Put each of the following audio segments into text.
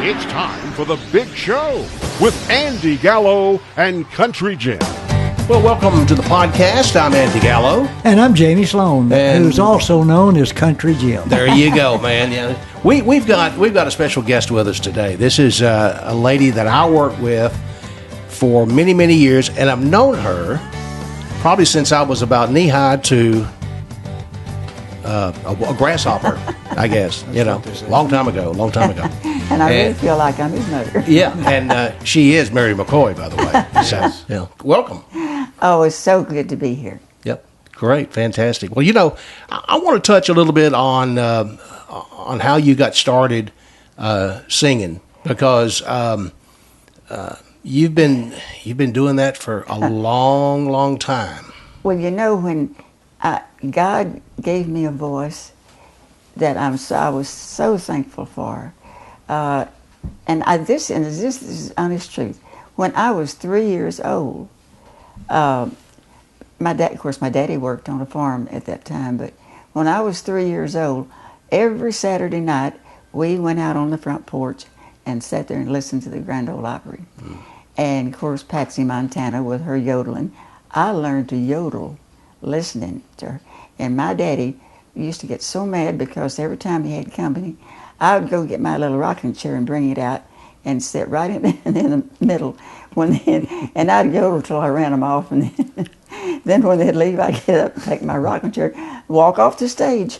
It's time for the big show with Andy Gallo and Country Jim. Well, welcome to the podcast. I'm Andy Gallo. And I'm Jamie Sloan, who's also known as Country Jim. There you go, man. Yeah, we've got a special guest with us today. This is a lady that I worked with for many, many years, and I've known her probably since I was about knee-high to a grasshopper, I guess. Long time ago. And I really feel like I'm his mother. Yeah, and she is Mary McCoy, by the way. So, welcome. Oh, it's so good to be here. Yep, great, fantastic. Well, I want to touch a little bit on how you got started singing, because you've been doing that for a long, long time. Well, when God gave me a voice that I was so thankful for, and this is honest truth. When I was 3 years old, my daddy worked on a farm at that time. But when I was 3 years old, every Saturday night we went out on the front porch and sat there and listened to the Grand Ole Opry. Mm. And of course, Patsy Montana with her yodeling. I learned to yodel listening to her. And my daddy used to get so mad because every time he had company, I would go get my little rocking chair and bring it out and sit right in the middle. And I'd yodel till I ran them off. And then when they'd leave, I'd get up and take my rocking chair, walk off the stage.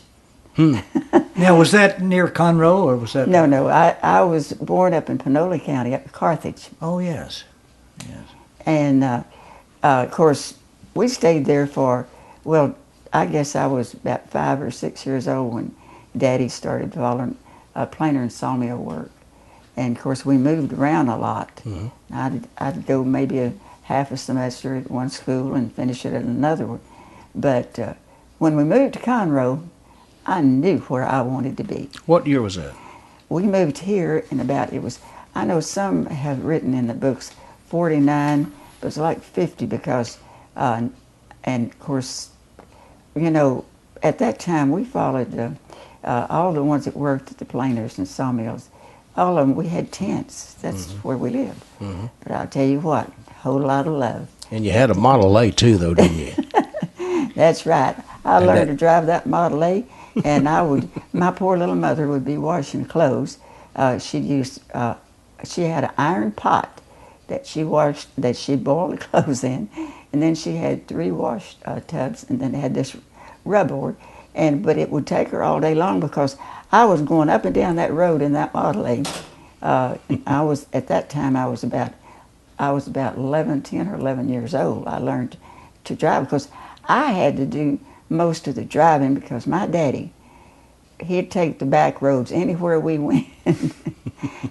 Now, was that near Conroe, or was that? No. I was born up in Panola County, up in Carthage. Oh, yes. And, of course, we stayed there I guess I was about 5 or 6 years old when Daddy started following planer and sawmill work. And, of course, we moved around a lot. Mm-hmm. I'd go maybe a half a semester at one school and finish it at another one. But when we moved to Conroe, I knew where I wanted to be. What year was that? We moved here in I know some have written in the books 49, but it's like 50 because, and of course, at that time we followed all the ones that worked at the planers and sawmills. All of them, we had tents. That's where we lived. Mm-hmm. But I'll tell you what, a whole lot of love. And you had a Model A too, though, didn't you? That's right. I learned to drive that Model A, and my poor little mother would be washing clothes. She had an iron pot that she boiled the clothes in, and then she had 3 wash tubs, and then had this rubboard. But it would take her all day long because I was going up and down that road in that Model A. At that time I was about 10 or 11 years old. I learned to drive because I had to do most of the driving because my daddy, he'd take the back roads anywhere we went.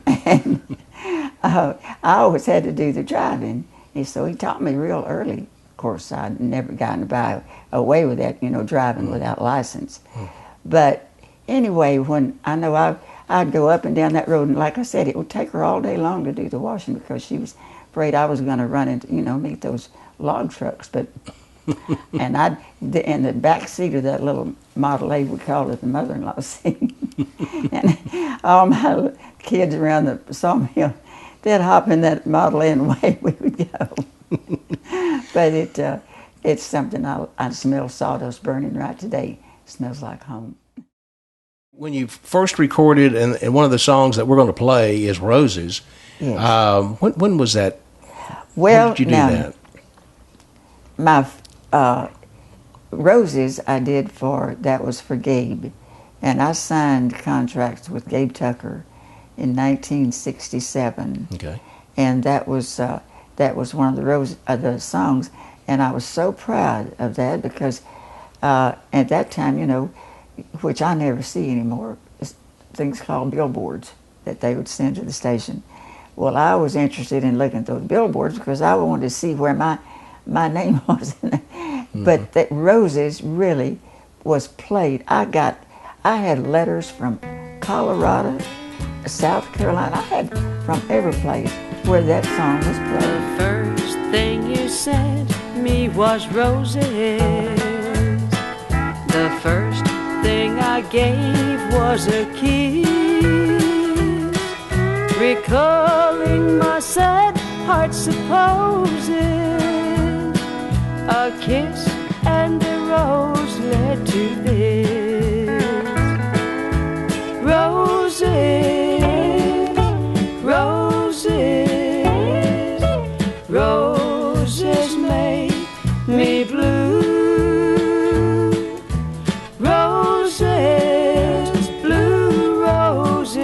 And I always had to do the driving. And so he taught me real early. Of course, I'd never gotten away with that, driving without license. But anyway, when I know I'd go up and down that road, and like I said, it would take her all day long to do the washing because she was afraid I was going to run into, meet those log trucks. But and in the back seat of that little Model A, we called it the mother-in-law seat. And all my kids around the sawmill, they'd hop in that Model A and away we would go. But it's something I smell sawdust burning right today. It smells like home. When you first recorded, and one of the songs that we're going to play is Roses. Yes. When was that? Well, when did you do that? My Roses I did that was for Gabe. And I signed contracts with Gabe Tucker in 1967. Okay. And that was one of the songs, and I was so proud of that because at that time, which I never see anymore, things called billboards that they would send to the station. Well, I was interested in looking at those billboards because I wanted to see where my name was. But that Roses really was played. I had letters from Colorado, South Carolina. I had from every place where that song was played. The first thing you said me was roses. The first thing I gave was a kiss. recalling my sad heart supposes a kiss and a rose led to this. Roses, roses, roses make me blue. Roses, blue roses,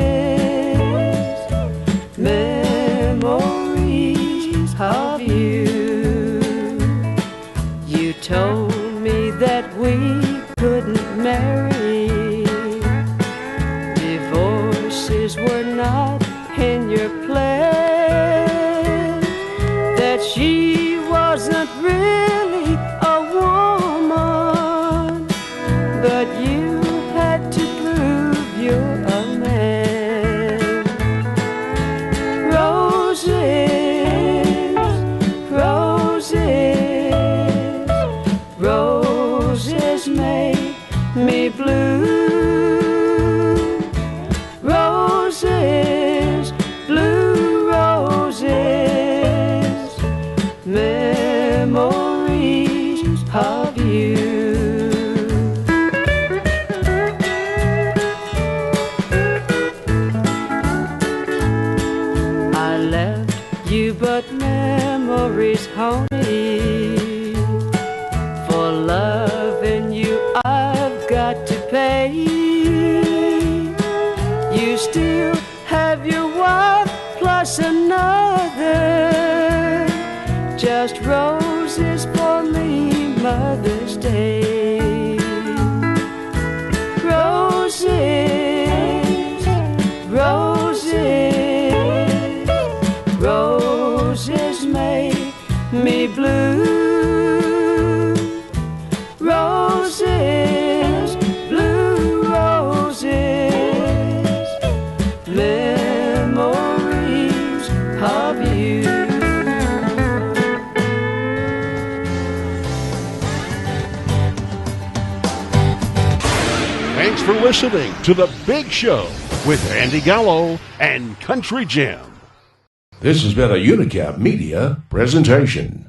memories of you. You told me that we couldn't marry. Divorces were not in your plan. That she wasn't really a woman, but you had to prove you're a man. Roses, roses, roses make me blue. Roses, blue roses, memories of you. I left you, but memories haunt me. For loving you, I've got to pay. You still have your wife plus another. Just roses for me, Mother's Day. Roses, roses, roses make me blue. Roses, blue roses, memories of you. Thanks for listening to The Big Show with Andy Gallo and Country Jim. This has been a Unicap Media presentation.